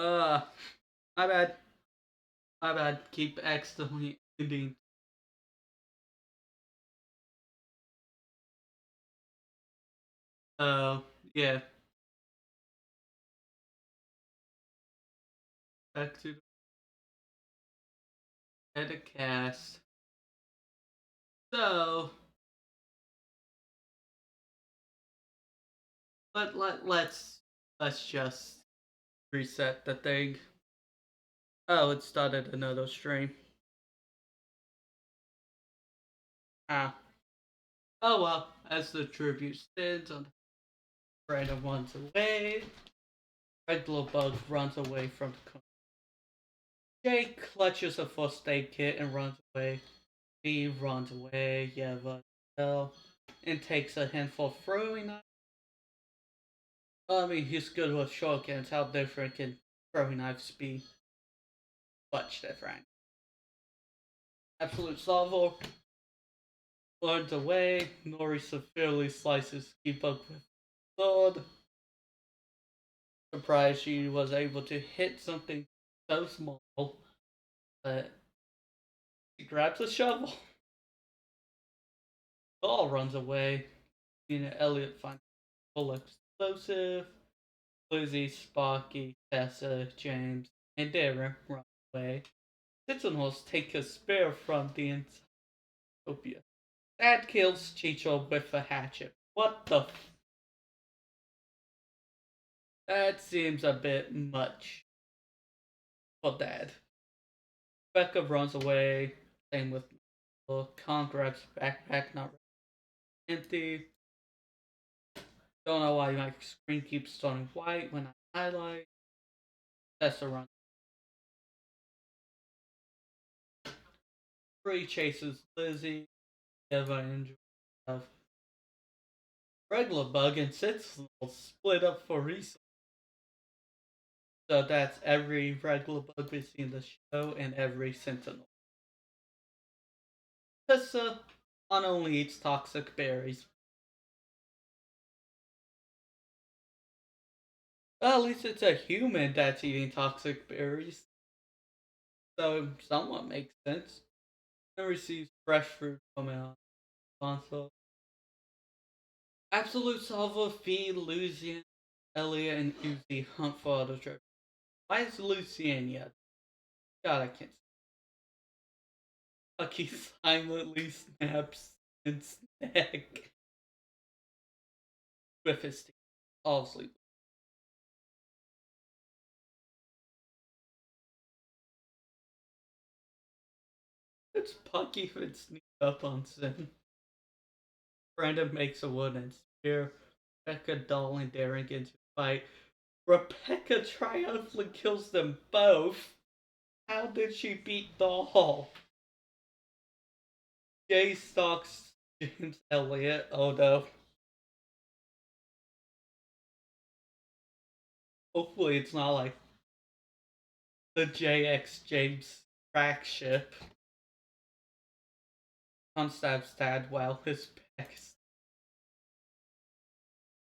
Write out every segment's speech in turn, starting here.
Uh, my bad. My bad. Keep accidentally ending. Uh, yeah. Back to the cast. So, let's just reset the thing. Oh, it started another stream. Ah. Oh well. As the tribute stands on Brandon runs away. Regular Bug runs away from the car. Jay clutches a first aid kit and runs away. He runs away, yeah, but hell, and takes a handful of throwing knives. I mean, he's good with shotguns. How different can throwing knives be? Much different. Absolute Salvo runs away. Nori severely slices keep up with sword. Surprised she was able to hit something so small, but she grabs a shovel. All runs away. Elliot finds full explosive. Lizzie, Sparky, Tessa, James, and Darren run away. Sentinels take a spear from the Encyclopedia. Dad kills Chicho with a hatchet. What the That seems a bit much for Dad. Becca runs away. Same with Khan grabs backpack, not empty. Don't know why my screen keeps turning white when I highlight. Tessa runs. Free chases Lizzie. Eva enjoys stuff. Regular Bug and Sentinel split up for resources. So that's every regular Bug we see in the show and every Sentinel. Tessa on only eats toxic berries. Well, at least it's a human that's eating toxic berries. So somewhat makes sense. And receives fresh fruit coming out console. Absolute Salvo feed Lucian, Elliot, and Uzi hunt for other treasure. Why is Lucian yet? God, I can't. Lucky silently snaps its neck with his teeth. All asleep. It's Pucky that sneaks up on Sin. Brandon makes a wooden spear. Rebecca, Doll, and Darren get into a fight. Rebecca triumphantly kills them both. How did she beat Doll? Jay stalks James Elliott. Oh no. Hopefully it's not like the JX James crack ship. Unstabs Dad while his back.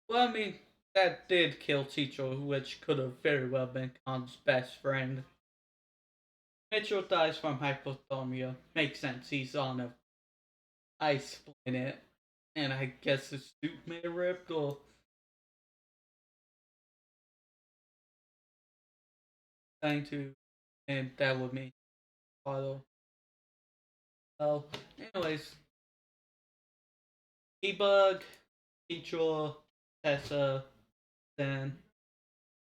Well, I mean, that did kill Chicho, which could have very well been Khan's best friend. Mitchell dies from hypothermia. Makes sense. He's on a ice planet, and I guess his suit may have ripped or trying to, and that would mean follow. Well, anyways, Debug, Chicho, Tessa, then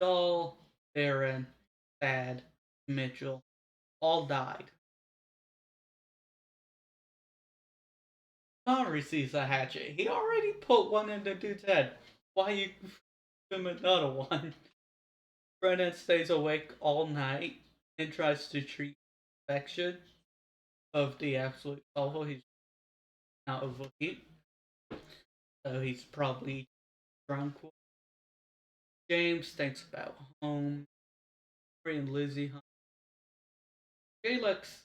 Doll, Darren, Thad, Mitchell, all died. Khan receives a hatchet. He already put one in the dude's head. Why you give him another one? Brennan stays awake all night and tries to treat infection of the absolute Salvo. He's now overheat, so he's probably drunk. James thinks about home. Free and Lizzie hunt. Jay looks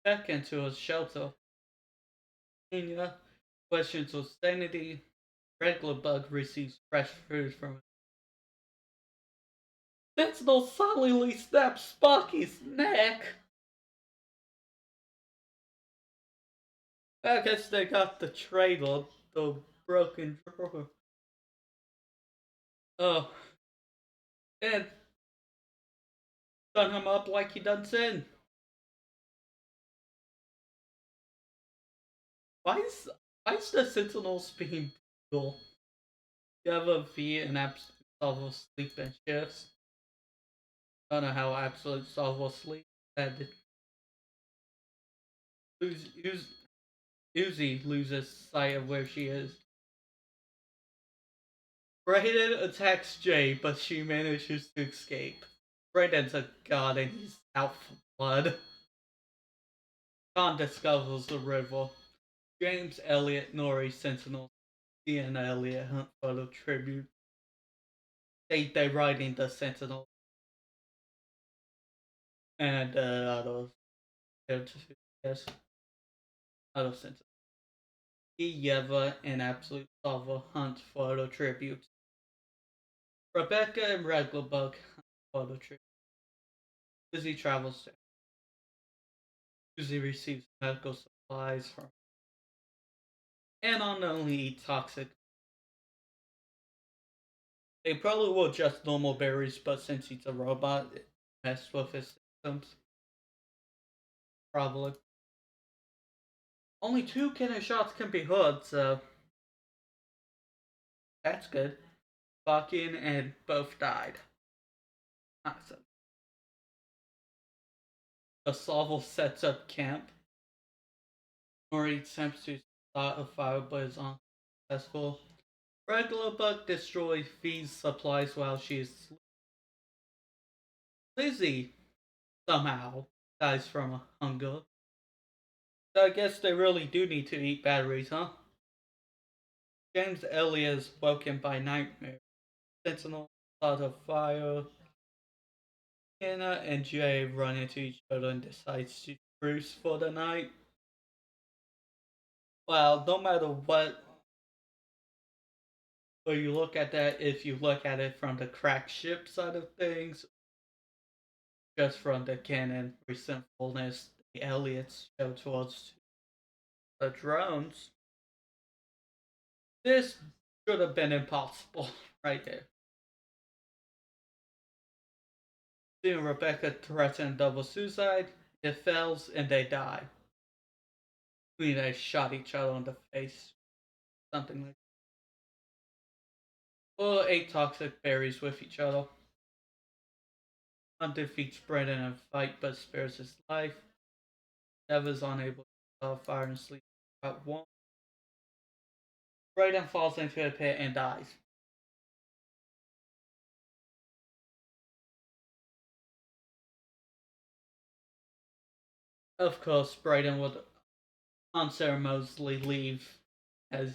back into his shelter. Enya questions her sanity. Regular Bug receives fresh food from Sentinel suddenly snaps Sparky's neck. I guess they got the trailer, the broken drawer. Oh, and done him up like he done sin. Why is why is the Sentinels being brutal? You have a V and absolute solve sleep and shifts. I don't know how absolute solve sleep had Uzi loses sight of where she is. Brayden attacks Jay, but she manages to escape. Brayden's a god and he's out for blood. Khan discovers the river. James, Elliot, Nori, Sentinel, Ian, Elliot hunt for the tribute. They ride in the Sentinel and others. Yes, other Sentinel. Yeva and Absolute Solver hunt for the tribute. Rebecca and Reglerbug hunt for the tribute. Lizzie travels there. Susie receives medical supplies from and only eat toxic. They probably will just normal berries, but since he's a robot, it messed with his systems. Probably. Only 2 cannon shots can be heard, so that's good. Fucking and both died. Awesome. The Solval sets up camp. Nori attempts to start a fire but is unsuccessful. Reglerbug destroys Fee's supplies while she is asleep. Lizzie somehow dies from hunger. So I guess they really do need to eat batteries, huh? James Elliot is woken by nightmare. Sentinel start a fire. Anna and Jay run into each other and decides to truce for the night. Well, no matter what way you look at that, if you look at it from the cracked ship side of things, just from the canon resentfulness the Elliots show towards the drones, this should have been impossible right there. Soon Rebecca threatened double suicide, it fails, and they die. I mean, they shot each other in the face. Something like that. Or ate toxic berries with each other. One defeats Brendan in a fight but spares his life. Dev is unable to stop fire and sleep at one. Brendan falls into a pit and dies. Of course, Brendan would unceremoniously leave, as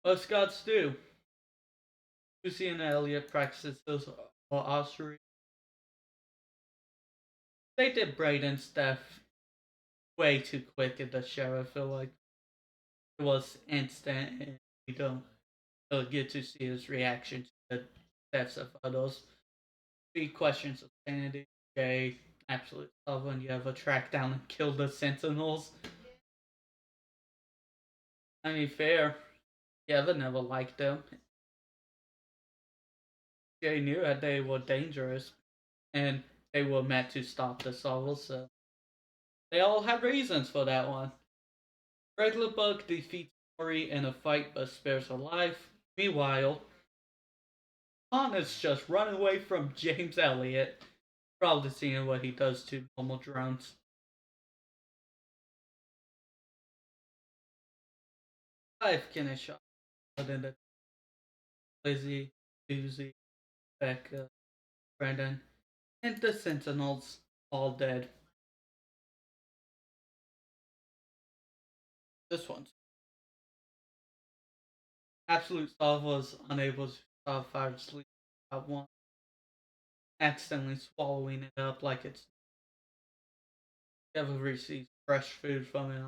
most gods do. Lucy and Elliot practices archery. They did Braden's death way too quick in the show. I feel like it was instant, and we don't really get to see his reaction to the deaths of others. 3 questions of sanity. Jay, absolute sovereign. You ever track down and kill the Sentinels? I mean, fair. You ever never liked them. Jay knew that they were dangerous, and they were meant to stop the Sorrels, so they all had reasons for that one. Reglerbug defeats Mori in a fight but spares her life. Meanwhile, Han is just running away from James Elliot, probably seeing what he does to normal drones. 5 cannon shots, but then the Lizzie, Susie, Becca, Brendan, and the Sentinels all dead. This one's Absolute Solve was unable to stop fire sleep at one, accidentally swallowing it up like it's never received fresh food from it.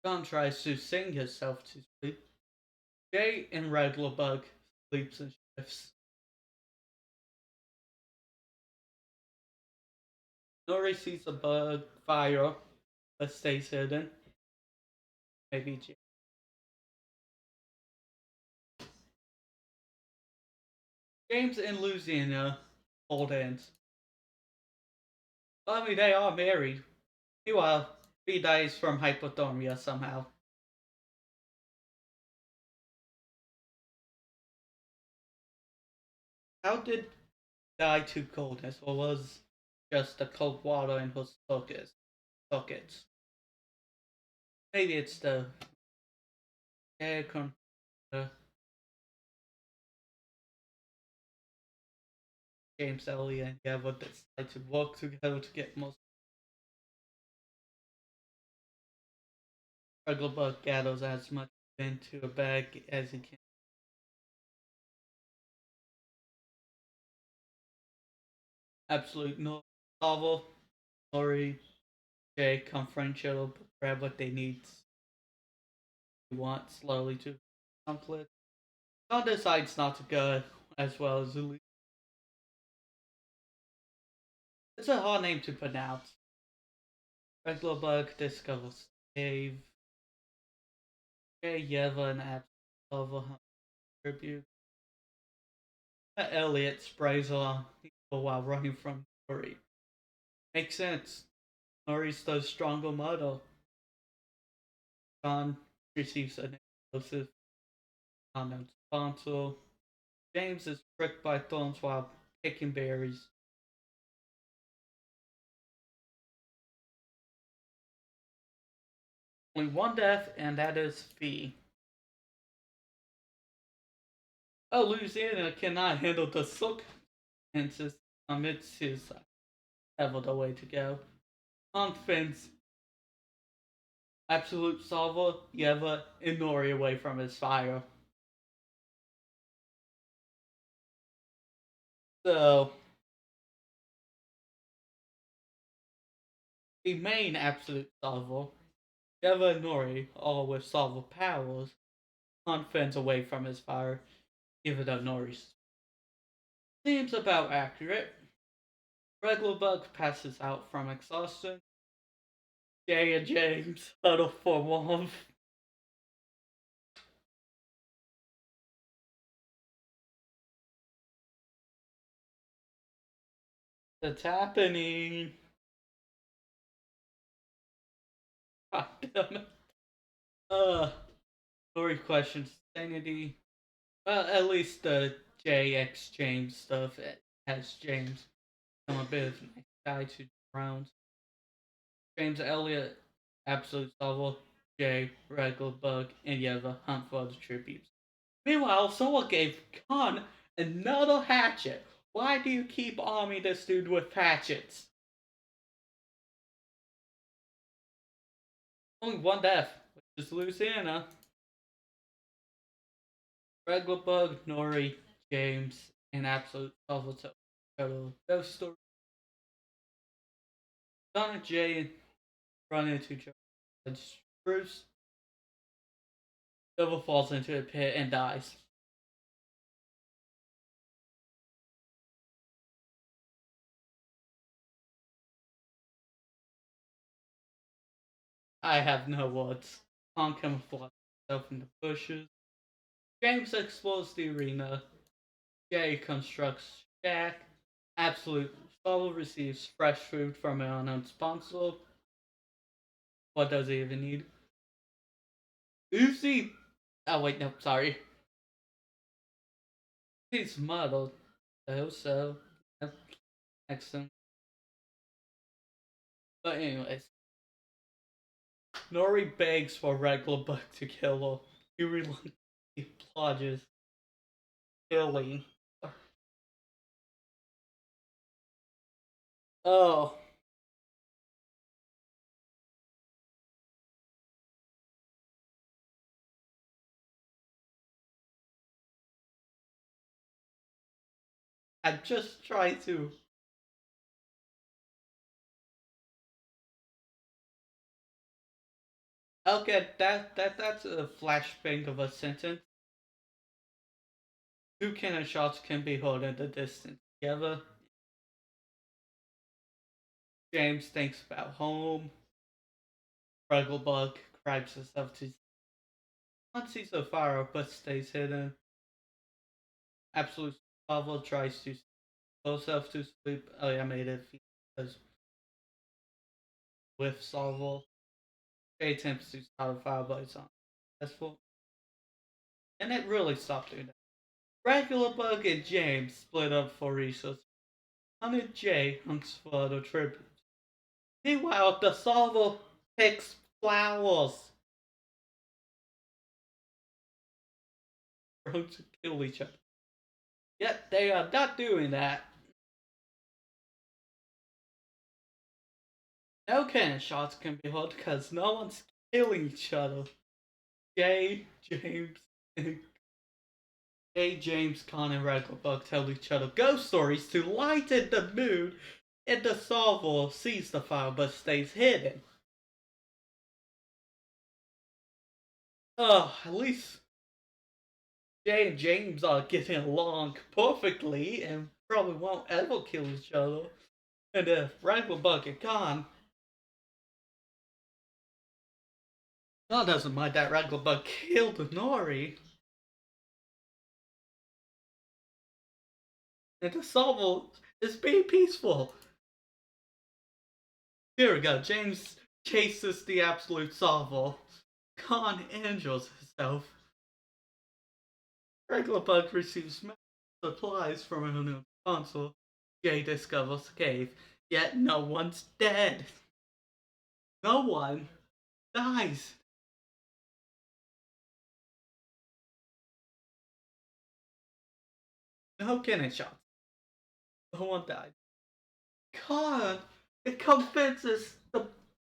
John tries to sing himself to sleep. Jay and Reglerbug leaps and shifts. Nori sees a bug fire, but stays hidden. Maybe James and Louisiana hold hands. I mean, they are married. Meanwhile, he dies from hypothermia somehow. How did he die to coldness, or was just the cold water in his sockets? Maybe it's the air con. James Elliot and Gavin decide to work together to get most regular bug gathers as much into a bag as he can. Absolute no novel. Lori, Jay confront each other, grab what they need, want slowly to conflict. John decides not to go as well as Zulu. It's a hard name to pronounce. Regular bug discovers Dave, Jay Yeva, and Absolver tribute. Elliot sprays on people while running from Nori. Makes sense. Nori's the stronger model. John receives an explosive unknown sponsor. James is pricked by thorns while picking berries. Only one death, and that is Fee. Oh, Louisiana cannot handle the silk and amidst his ever the way to go. On fence, Absolute Salva, Yeva, and Nori away from his fire. So, the main Absolute Salva, Yeva and Nori, all with Salva powers, on fence away from his fire, even though Nori seems about accurate. Regular Bug passes out from exhaustion. Jay and James huddle for warmth. It's happening. God damn it. Story questions sanity. Well, at least the JX James stuff has James become a bit of a guy to rounds. James Elliott, Absolute Solver, Jay, Regular Bug, and Yeva hunt for the tributes. Meanwhile, someone gave Khan another hatchet. Why do you keep arming this dude with hatchets? Only one death, which is Luciana. Regular Bug, Nori, James, and Absolute Solver total ghost story. Don and Jay run into Judge Bruce. Silver falls into a pit and dies. I have no words. Khan camouflages himself in the bushes. James explores the arena. Jay constructs shack. Absolute Solver receives fresh food from an unknown sponsor. What does he even need? Uzi. Oh wait, no, sorry. He's muddled. So excellent. But anyways, Nori begs for Regular Bug to kill her. He reluctantly plunges killing. Oh, I just try to. Okay, that's a flashbang of a sentence. Two cannon shots can be heard in the distance together. James thinks about home. Brugglebug grabs herself to sees a fire but stays hidden. Absolute Pavel tries to pull herself to sleep. Oh yeah, I made it because with Salvo. Jay attempts to start a fire but it's unsuccessful. And it really stopped doing that. Regular Bug and James split up for resources. Hunter Jay hunts for other tributes. Meanwhile, the Salvo picks flowers for them to kill each other. Yet they are not doing that. No cannon shots can be heard because no one's killing each other. Jay, James, Jay, James, Con, and Raglebug tell each other ghost stories to lighten the mood, and the Salvo sees the fire but stays hidden. At least Jay and James are getting along perfectly and probably won't ever kill each other. And if Raglebug and Con doesn't mind that Raglebug killed Nori, and the Salvo is being peaceful. Here we go. James chases the absolute Salvo. Con injures himself. Raglebug receives supplies from a new console. Jay discovers the cave, yet no one's dead. No one dies. No cannon shots. No one died. God, it convinces the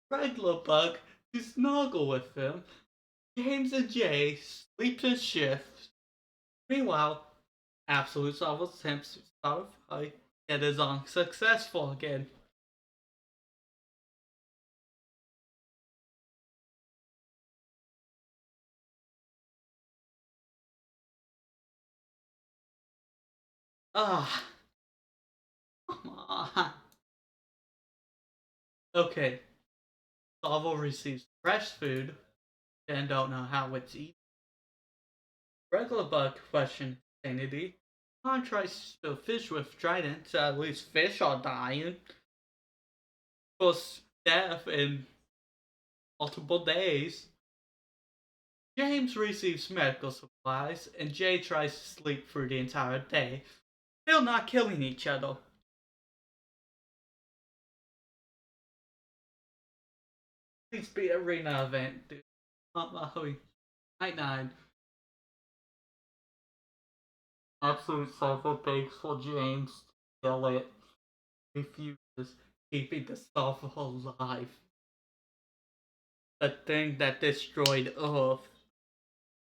regular bug to snuggle with him. James and Jay sleep in shifts. Meanwhile, Absolute Salvo attempts to start a fight and is unsuccessful again. Ah, come on. Okay, Salvo receives fresh food and don't know how it's eaten. Regular bug questions sanity. Khan tries to spill fish with trident, so at least fish are dying. Of course, death in multiple days. James receives medical supplies, and Jay tries to sleep through the entire day. Still not killing each other. Please be arena event, dude. Night 9. Absolute Salvo begs for James to kill it. Refuses, keeping the Salvo alive. The thing that destroyed Earth.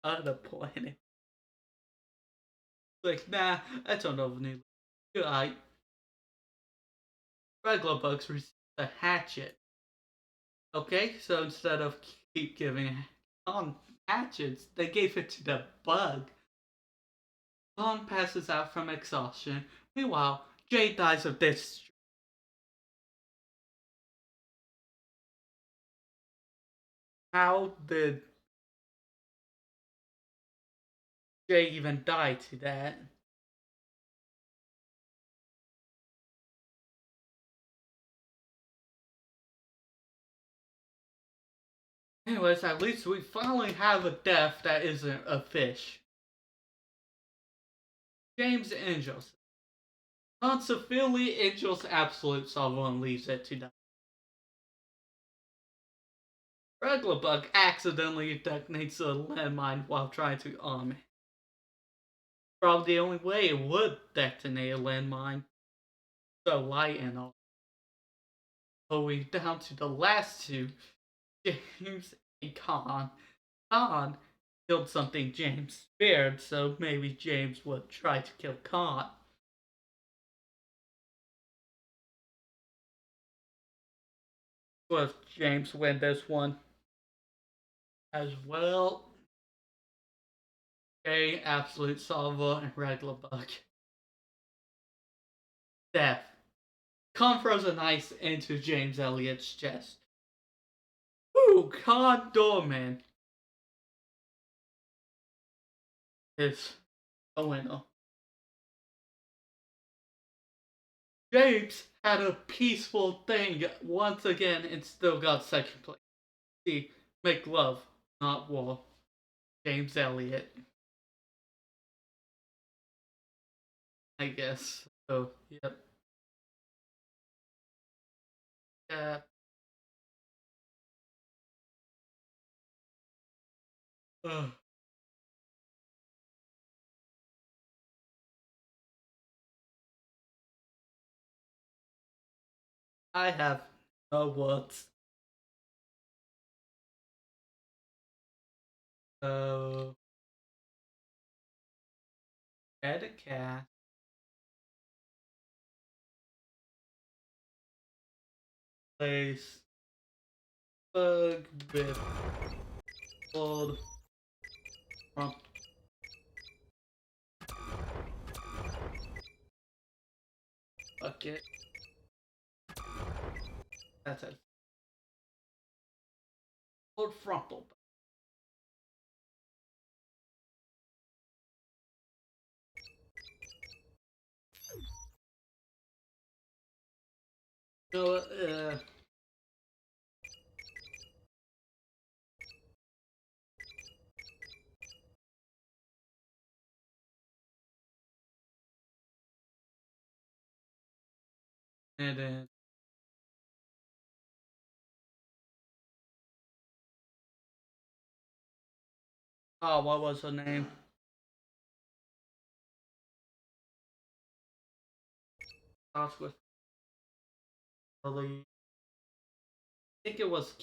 Other planet. Like, nah, I don't know new. Alright. Regular bugs receive a hatchet. Okay, so instead of keep giving on hatchets, they gave it to the bug. Con passes out from exhaustion. Meanwhile, Jay dies of this. How did Jay even die to that? Anyways, at least we finally have a death that isn't a fish. James Angels. Con severely injures Absolute Salvo and leaves it to die. Regular Bug accidentally detonates a landmine while trying to arm it. Probably the only way it would detonate a landmine. So light and all. So we down to the last two, James and Con. Con killed something James feared, so maybe James would try to kill Con. Will James win this one as well? Jay, Absolute Salvo, and Regular Bug. Death. Con frozen ice into James Elliott's chest. Ooh, Condor Man is a winner. James had a peaceful thing once again and still got second place. See, make love, not war. James Elliott. I guess. So, yep. Yeah. Ugh. I have no words. So, add a cat. Place bug with old prompt. Bucket. That's it. Old frontal. So, and then oh, what was her name? Starts with Lily. I think it was.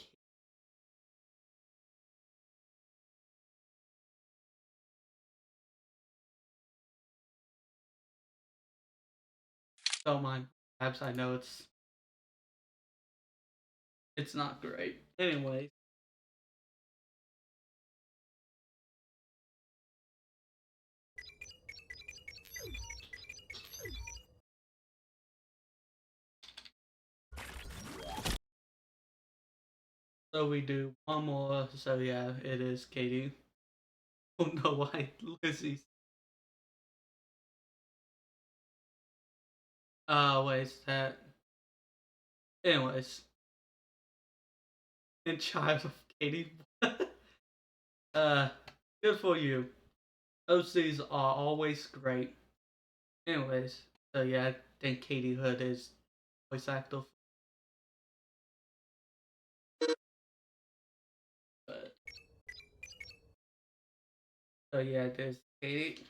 Don't mind. Perhaps I know it's not great. Anyway, so we do one more. So yeah, it is Katie. Oh no, why Lizzie's? Wait, is that? Anyways, in Child of Katie. uh, good for you. OCs are always great. Anyways, so yeah, I think Katie Hood is voice actor. But so yeah, there's Katie.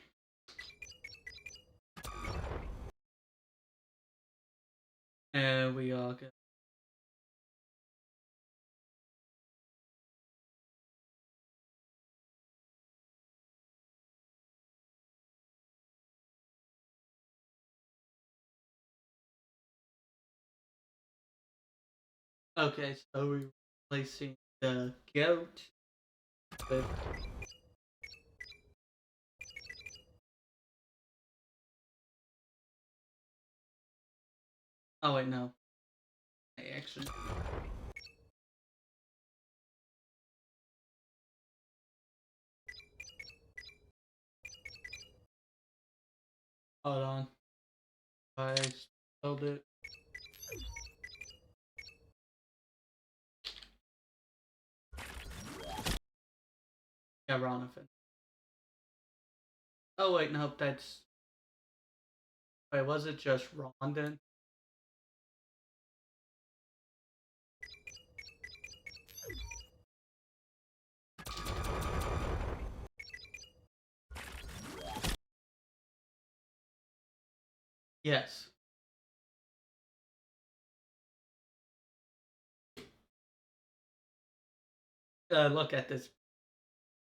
And we are good. Okay, so we're replacing the goat with. Oh wait, no. I actually. Hold on. I spelled it. Yeah, Ronathan. Oh wait, no, that's. Wait, was it just Rondon? Yes. Look at this.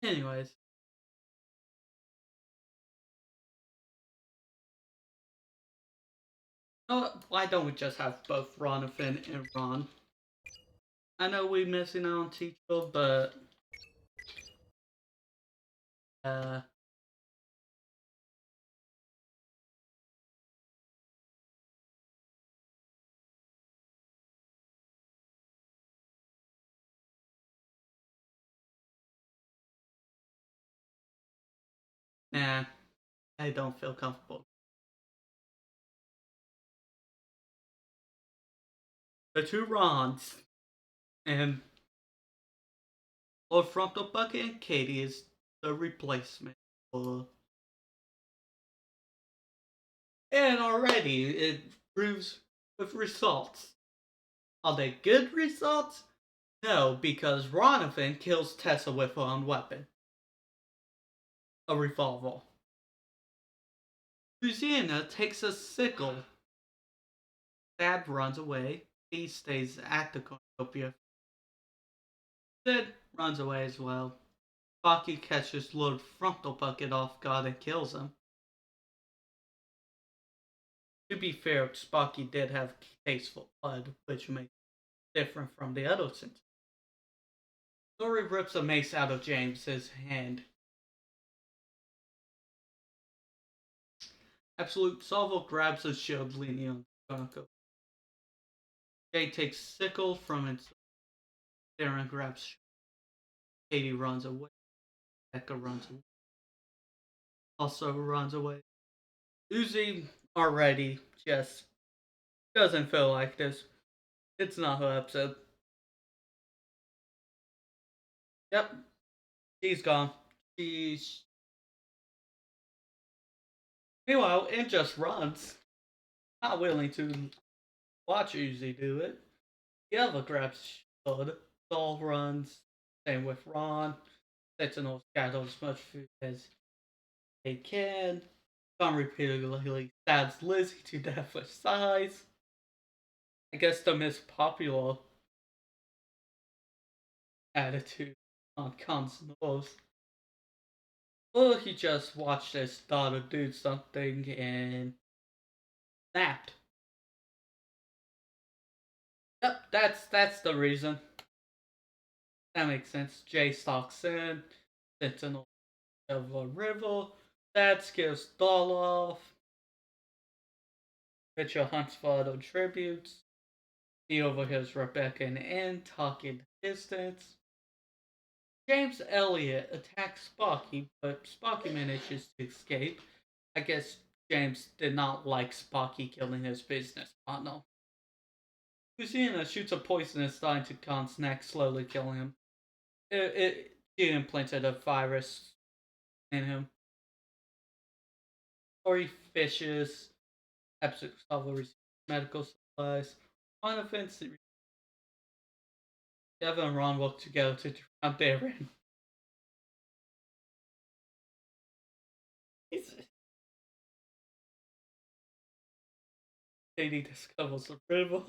Anyways. Why don't we just have both Ronathan and Ron? I know we're missing out on Teacher, but Nah, I don't feel comfortable. The two Rons and Lord Frontal Bucket and Katie is the replacement. And already it proves with results. Are they good results? No, because Ronavin kills Tessa with her own weapon. A revolver. Luciana takes a sickle. Dad runs away. He stays at the cornucopia. Sid runs away as well. Sparky catches Lord Frontal Bucket off guard and kills him. To be fair, Sparky did have tasteful blood, which makes it different from the other sins. Nori rips a mace out of James's hand. Absolute Salvo grabs a shield leaning on Gonko. Jay takes sickle from its. Darren grabs. Katie runs away. Becca runs away. Also runs away. Uzi already just doesn't feel like this. It's not her episode. Yep. She's gone. She's. Meanwhile, it just runs. Not willing to watch Uzi do it. The other grabs Bud. Saul runs. Same with Ron. Sentinels gather as much food as they can. John repeatedly stabs Lizzie to death with size. I guess the most popular attitude on Khan's nose. Or he just watched his daughter do something and snapped. Yep, that's the reason. That makes sense. Jay stalks in, Sentinel of a river, that scares Doll off. Mitchell hunts for other tributes. He overhears Rebecca and Ann talking distance. James Elliott attacks Sparky, but Sparky manages to escape. I guess James did not like Sparky killing his business partner. Lucina shoots a poisonous dart into Khan's neck, slowly killing him. She implanted a virus in him. Tori fishes. Absolute Salvo medical supplies. On offense, Devin and Ron work together to drown Darren. Katie discovers the river.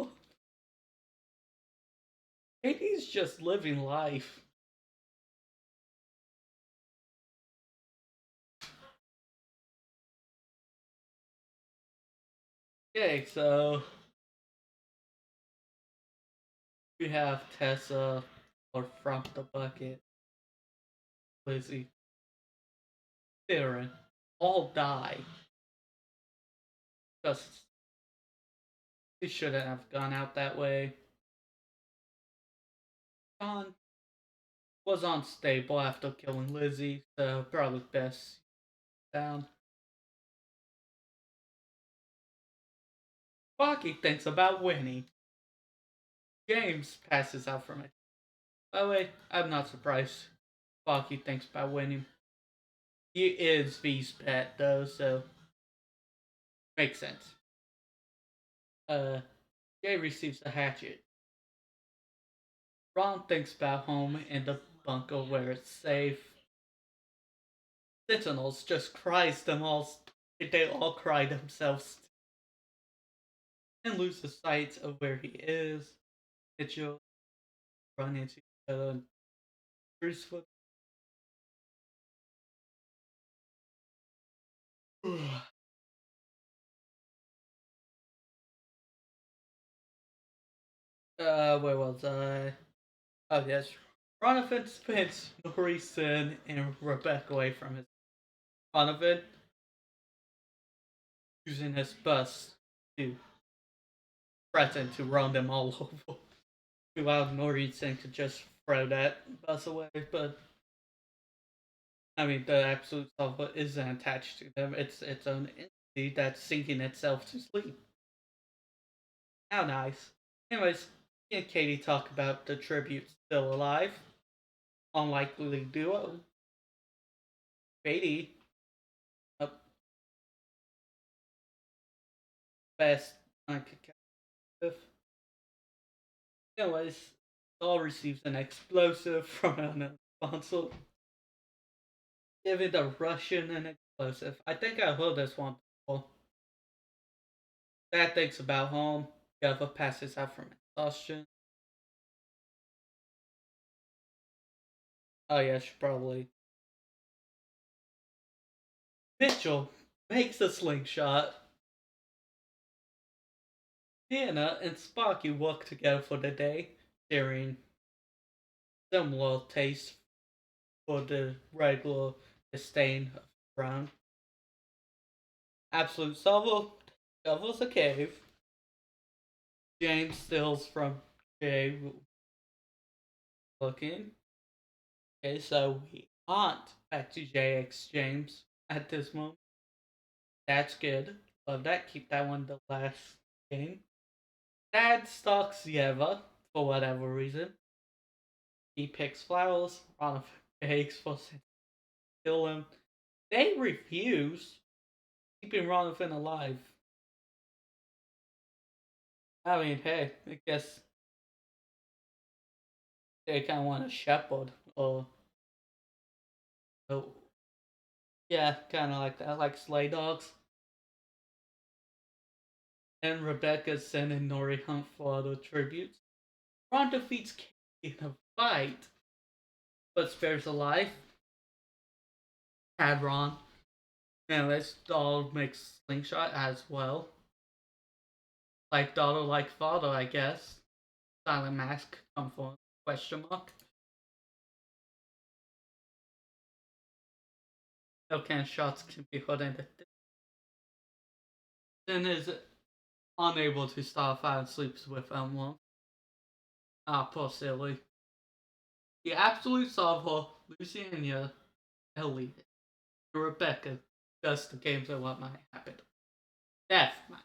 Katie's just living life. Okay, so we have Tessa or from the bucket, Lizzie, Darren, all die. Just he shouldn't have gone out that way. Khan was unstable after killing Lizzie, so probably best down. Sparky thinks about winning. James passes out from it. By the way, I'm not surprised Sparky thinks about winning. He is V's pet though, so makes sense. Jay receives a hatchet. Ron thinks about home in the bunker where it's safe. Sentinels just cries them all. They all cry themselves and lose the sight of where he is. Mitchell run into each other and Bruce would. Where was I? Oh yes, Ronavin spins Norison and Rebecca away from his Ronavin using his bus to threaten to run them all over. Meanwhile, Norison could just throw that bus away, but I mean, the absolute solver isn't attached to them. It's its own entity that's sinking itself to sleep. How nice. Anyways, me and Katie talk about the tribute still alive. Unlikely duo. Katie, a best uncompetitive. Anyways, Saul receives an explosive from an console. Giving the Russian an explosive. I think I heard this one before. Dad thinks about home. Geva passes out from exhaustion. Oh yeah, she probably. Mitchell makes a slingshot. Hannah and Sparky work together for the day, sharing similar taste for the regular disdain of Brown. Absolute Solvo covers a cave. James steals from Jay looking. Okay, so we aren't back to JX James at this moment. That's good. Love that. Keep that one the last game. Dad stalks Yeva for whatever reason. He picks flowers. Ron begs for to kill him. They refuse, keeping Ronathan alive. I mean, hey, I guess they kind of want a shepherd, or oh, yeah, kind of like that, like sleigh dogs. And Rebecca's sending Nori Hunt for other tributes. Ron defeats Katie in a fight, but spares a life. Hadron. Anyways, Doll makes slingshot as well. Like daughter, like father, I guess. Silent mask come for question mark. No can shots can be heard in the Sin is unable to start a fire and sleeps with M1. Ah, poor silly. The absolute solver, Luciania, Elite, and Rebecca, just the games of what might happen. Death might.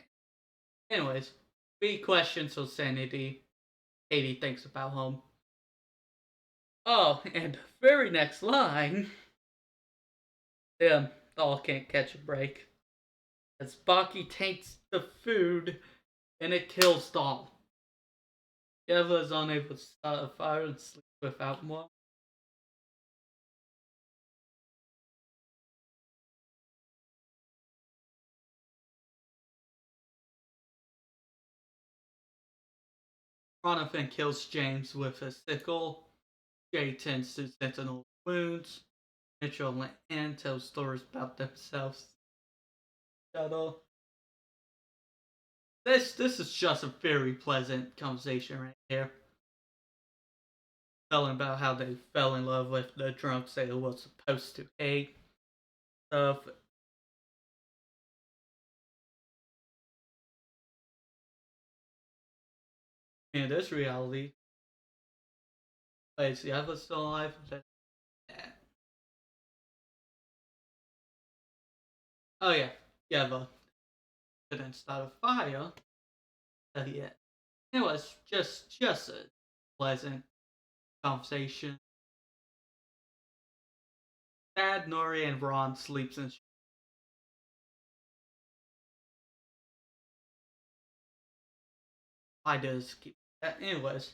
Anyways, 3 questions for sanity. Katie thinks about home. Oh, and the very next line. Damn, Doll can't catch a break. As Baki takes the food and it kills Doll. Eva is unable to start a fire and sleep without one. Jonathan kills James with a sickle. Jay tends to Sentinel wounds. Mitchell and Ann tell stories about themselves. Shadow. This is just a very pleasant conversation right here. Telling about how they fell in love with the drunks they were supposed to hate. Stuff. In this reality, wait, is the other still alive? Yeah. Oh yeah, Yeva couldn't start a fire. So yeah, it was just a pleasant conversation. Dad, Nori, and Ron sleeps in. I just keep that. Anyways,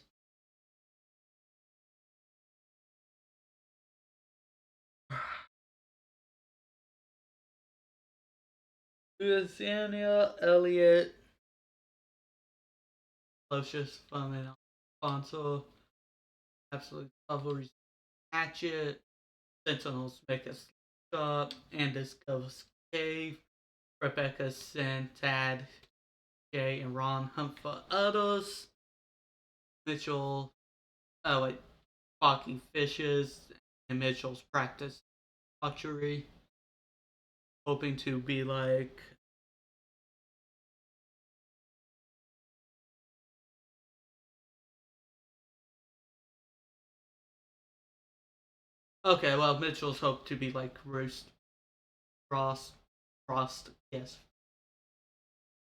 Louisiana, Elliot, Lucius, Fun, Alfonso, absolute cavalry hatchet, Sentinels make us stop and discovers cave. Rebecca sent Tad, Jay, and Ron hunt for others. Mitchell, oh wait, Focky fishes, and Mitchell's practice archery, hoping to be like Okay, well, Mitchell's hoped to be like Rost, Frost, yes,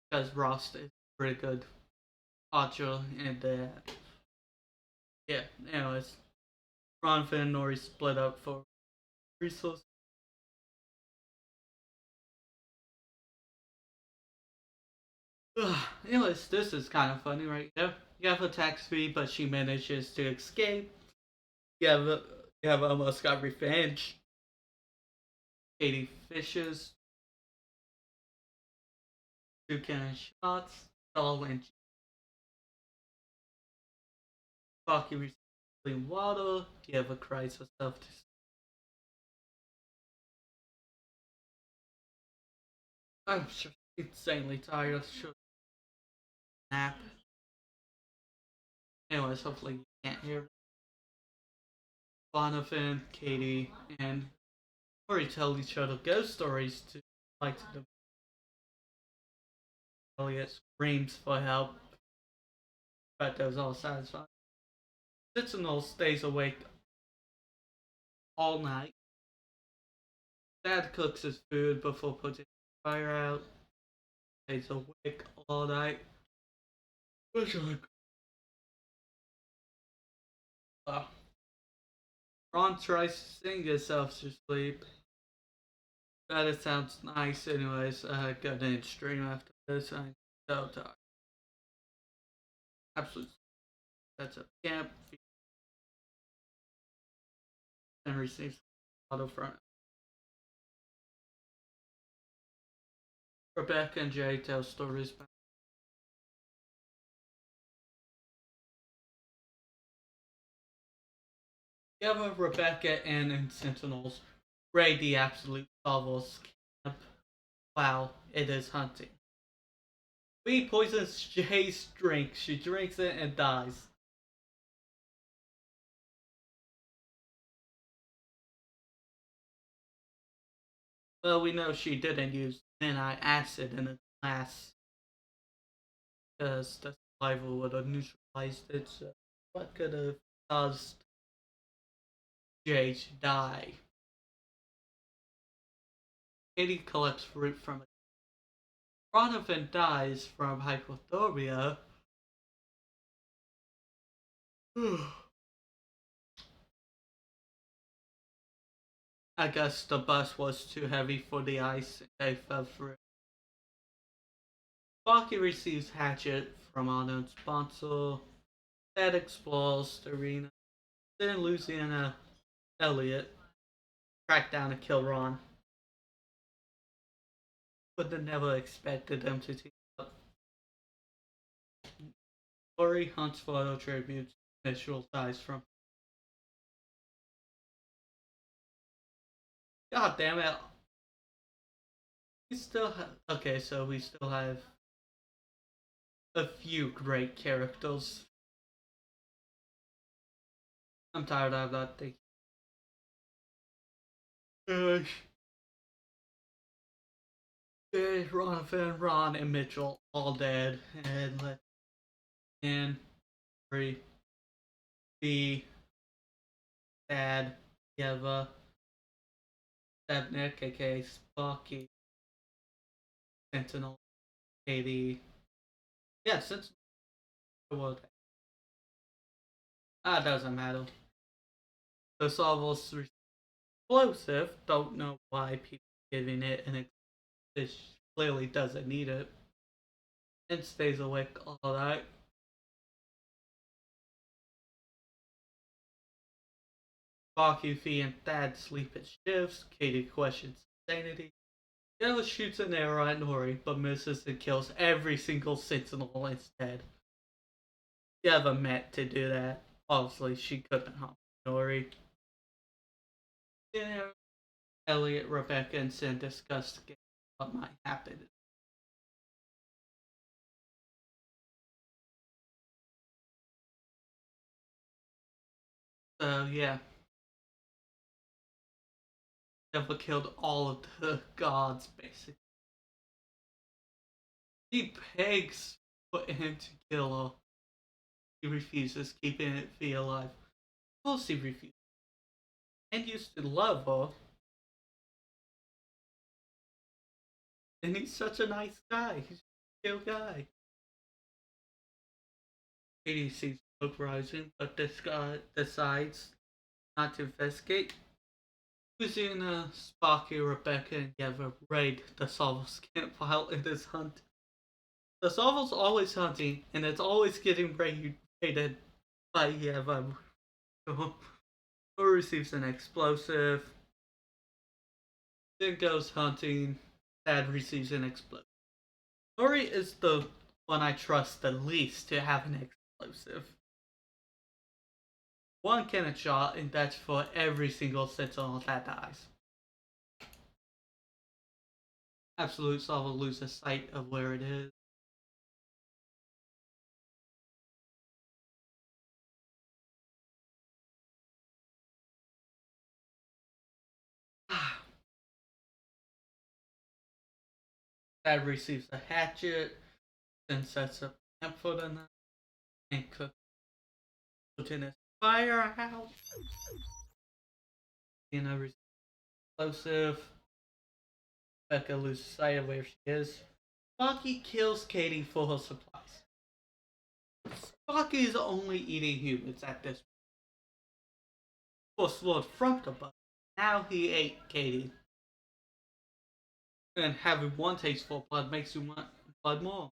because Rost is pretty good archer, and yeah, anyways, Ron and Nori split up for resources. Anyways, this is kind of funny, right? You have a tax fee, but she manages to escape. You have you have almost got revenge. Katie fishes, two cannon shots, all in Bucky receives clean water. You have a cries herself to I'm sure insanely tired. Should nap. Anyways, hopefully you can't hear. Bonafin, Katie, and Rory tell each other ghost stories to like the Elliot screams for help, but those all satisfied. Sentinel stays awake all night. Dad cooks his food before putting the fire out. Stays awake all night. Which like, uh, Ron tries to sing himself to sleep. But it sounds nice anyways. Gonna stream after this. I'm so tired. Absolutely. That's a camp. And receives auto front. Rebecca and Jay tell stories about together. Rebecca and Sentinels raid the Absolute Novels camp. Wow, it is hunting. Lee poisons Jay's drink. She drinks it and dies. Well, we know she didn't use acid in the glass because the saliva would have neutralized it. So what could have caused Jay to die? Katie collects fruit from it. Donovan dies from hypothermia. I guess the bus was too heavy for the ice and they fell through. Sparky receives Hatchet from unknown sponsor. Ted explores the arena. Then Lucy and Elliot track down and kill Ron. But they never expected them to team up. Lori hunts photo tributes visual ties from. God damn it. We still have. Okay, so we still have a few great characters. I'm tired of that thing. Ron and Mitchell all dead, and let and Free B Dad Yeva Stepnik, aka Sparky, Sentinel, Katie. Yeah, Sentinel. Well, doesn't matter. The Salvo's explosive. Don't know why people are giving it, and it clearly doesn't need it. And stays awake all night. Sparky, Fee, and Thad sleep at shifts. Katie questions sanity. Yellow shoots an arrow at Nori, but misses and kills every single sentinel instead. Yeva meant to do that. Obviously, she couldn't harm Nori. Then Elliot, Rebecca, and Sin discuss what might happen. So, yeah. Yeva killed all of the gods, basically. He begs for him to kill her. He refuses, keeping it Fee alive. Of course he refuses. and used to love her. And he's such a nice guy. He's a chill guy. Katie sees smoke rising, but this guy decides not to investigate. Using Sparky, Rebecca, and Yeva raid the Salvo's camp while it is hunt. The Salvo's always hunting, and it's always getting raided by Yeva. Who receives an explosive, then goes hunting. Dad receives an explosive. Nori is the one I trust the least to have an explosive. One cannon shot, and that's for every single sentinel that dies. Absolute Salvo loses sight of where it is. Dad receives a hatchet, then sets up camp for the night, and cooks Lieutenant's firehouse. Tina receives explosive. Becca loses sight of where she is. Sparky kills Katie for her supplies. Sparky is only eating humans at this point. Lord from the bus. Now he ate Katie. And having one taste for blood makes you want blood more.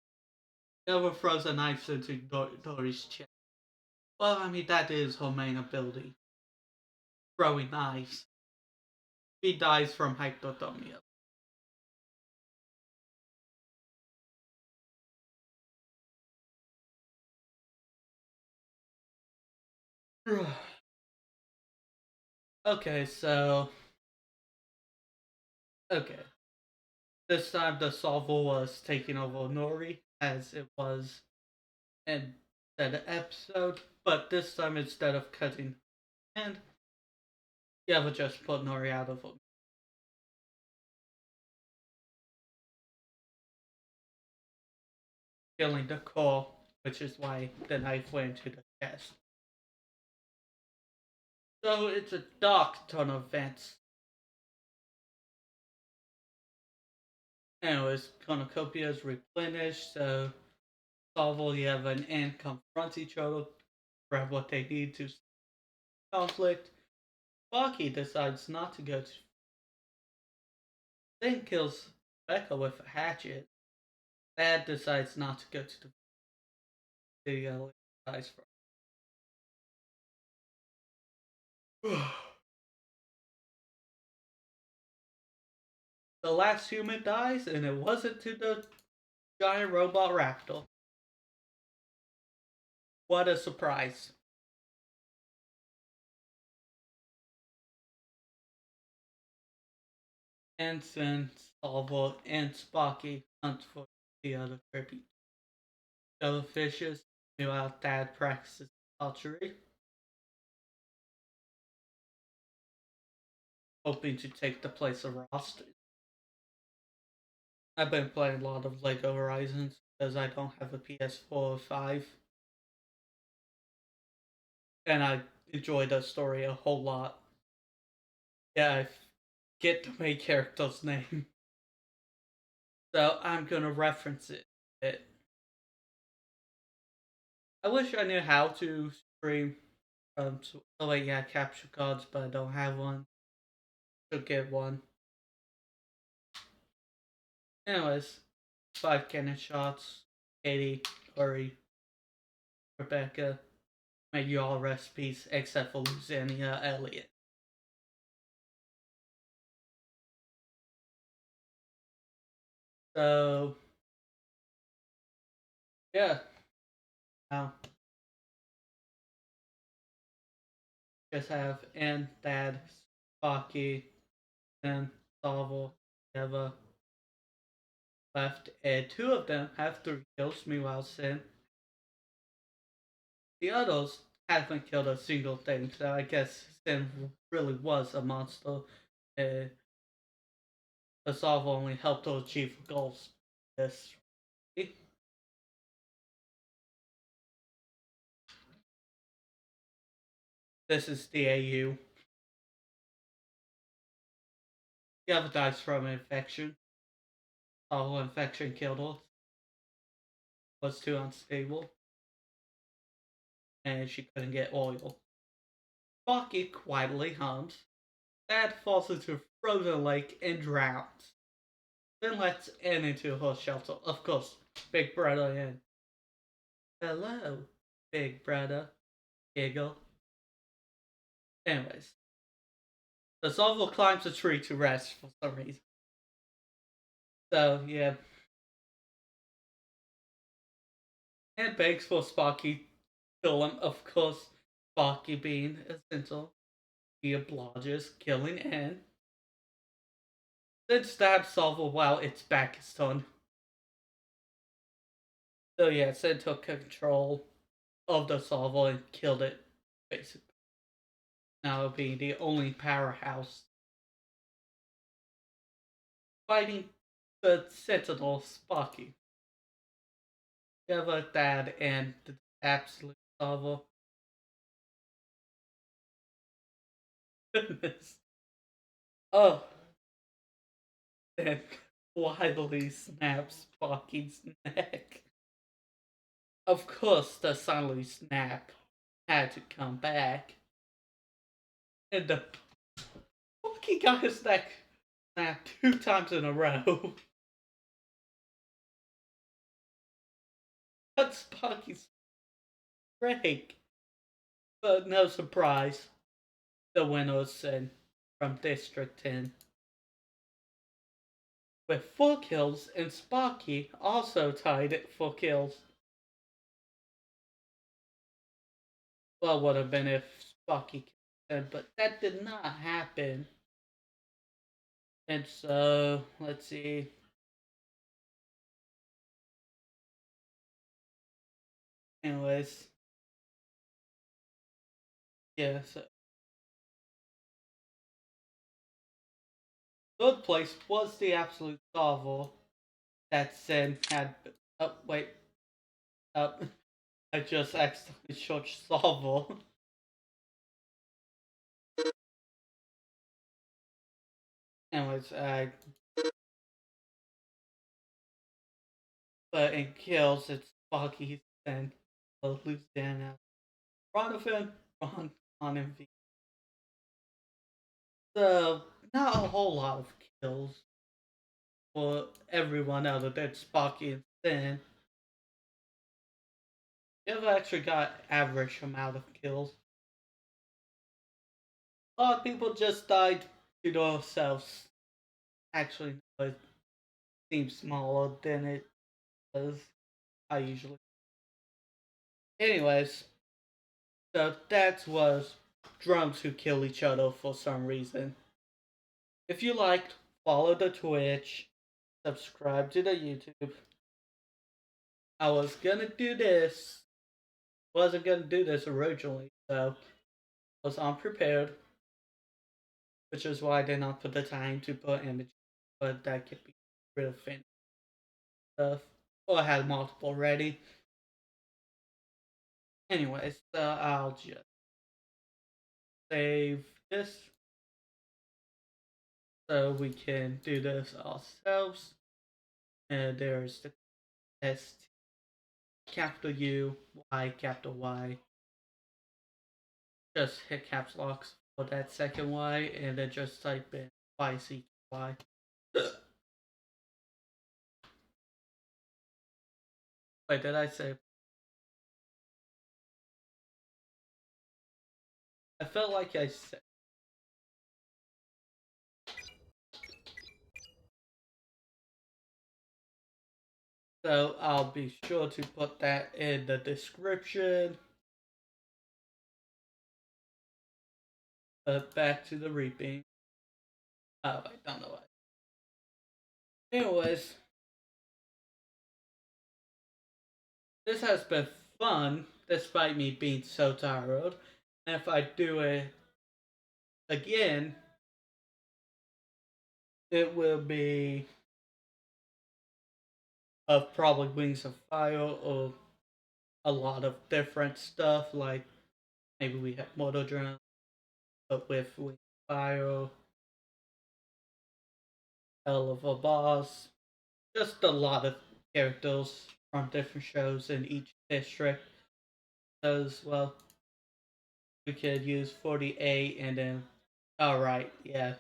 Never throws a knife into Dory's chest. Well, I mean, that is her main ability. Throwing knives. He dies from hypothermia. Okay, so. Okay. This time the Salvo was taking over Nori, as it was in that episode, but this time instead of cutting hand, Yeva just put Nori out of him. Killing the core, which is why the knife went to the chest. So it's a dark turn of events. Anyways, cornucopia is replenished, so Salvo, Yeva, and confront each other, grab what they need to conflict. Sparky decides not to go to. Then kills Becca with a hatchet. Dad decides not to go to the dies for. The last human dies, and it wasn't to the giant robot raptor. What a surprise. Ensign, Salvo, and Sparky hunt for the other creepy jellyfishes. Meanwhile, Dad practices archery, hoping to take the place of Rost. I've been playing a lot of Lego Horizons because I don't have a PS4 or 5. And I enjoy the story a whole lot. Yeah, I get the main character's name. So I'm gonna reference it. I wish I knew how to stream capture cards, but I don't have one. Should get one. Anyways, 5 cannon shots. Katie, Uri, Rebecca. May you all rest peace, except for Luzania Elliot. So, yeah. Now, just have and Dad, Sparky, and Salvo, Eva left, and 2 of them have 3 kills. Meanwhile, Sin, the others haven't killed a single thing. So I guess Sin really was a monster. Uh, the Salvo only helped to achieve goals. This. This is the AU. The other dies from infection. Oh, infection killed her. Was too unstable, and she couldn't get oil. Bucky quietly hums. Dad falls into a frozen lake and drowns. Then lets Anne into her shelter. Of course, Big Brother in. Hello, Big Brother. Giggle. Anyways, the Solvo climbs a tree to rest for some reason. So, yeah. And begs for Sparky to kill him. Of course, Sparky being essential. He obliges, killing Anne. Then stabs Solvo while its back is turned. So yeah, Sid took control of the Solvo and killed it, basically. Now being the only powerhouse fighting the Sentinel Sparky. Together, Dad and the absolute Solvo. Goodness. Oh. And wildly snaps Sparky's neck. Of course, the silently snap had to come back. And the Sparky got his neck snapped 2 times in a row. Cut Sparky's break. But no surprise, the winner is Sin from District 10. With 4 kills, and Sparky also tied it for kills. Well, would have been if Sparky killed him, but that did not happen. And so, let's see. Anyways. Yeah, so. Third place was the absolute Solvo that Sin had. Oh, wait. Oh, I just accidentally shot Solvo. Anyways, but in kills, it's Sparky and Louisiana. Ronathan, Ron, and V. So, not a whole lot of kills for everyone other than Sparky and Sin. They've actually got average amount of kills. A lot of people just died to themselves. Actually, no, it seems smaller than it does. I usually. Anyways, so that was drums who kill each other for some reason. If you liked, follow the Twitch, subscribe to the YouTube. I was gonna do this. Wasn't gonna do this originally, so I was unprepared. Which is why I did not put the time to put images, but that could be real finished stuff. Or I had multiple ready. Anyways, so I'll just save this so we can do this ourselves. And there's the test capital U, Y, capital Y. Just hit caps locks for that second Y and then just type in YCY. Wait, did I say? I felt like I said. So I'll be sure to put that in the description. But back to the reaping. Oh, I don't know why. Anyways, this has been fun despite me being so tired. And if I do it again, it will be of probably Wings of Fire or a lot of different stuff. Like maybe we have Motor Drone, but with Wings of Fire. Hell of a Boss. Just a lot of characters from different shows in each district. As well, we could use 48 and then. Alright, yeah.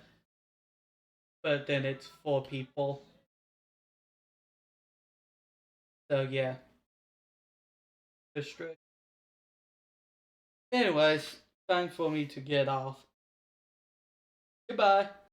But then it's 4 people. So yeah. District. Anyways, time for me to get off. Goodbye.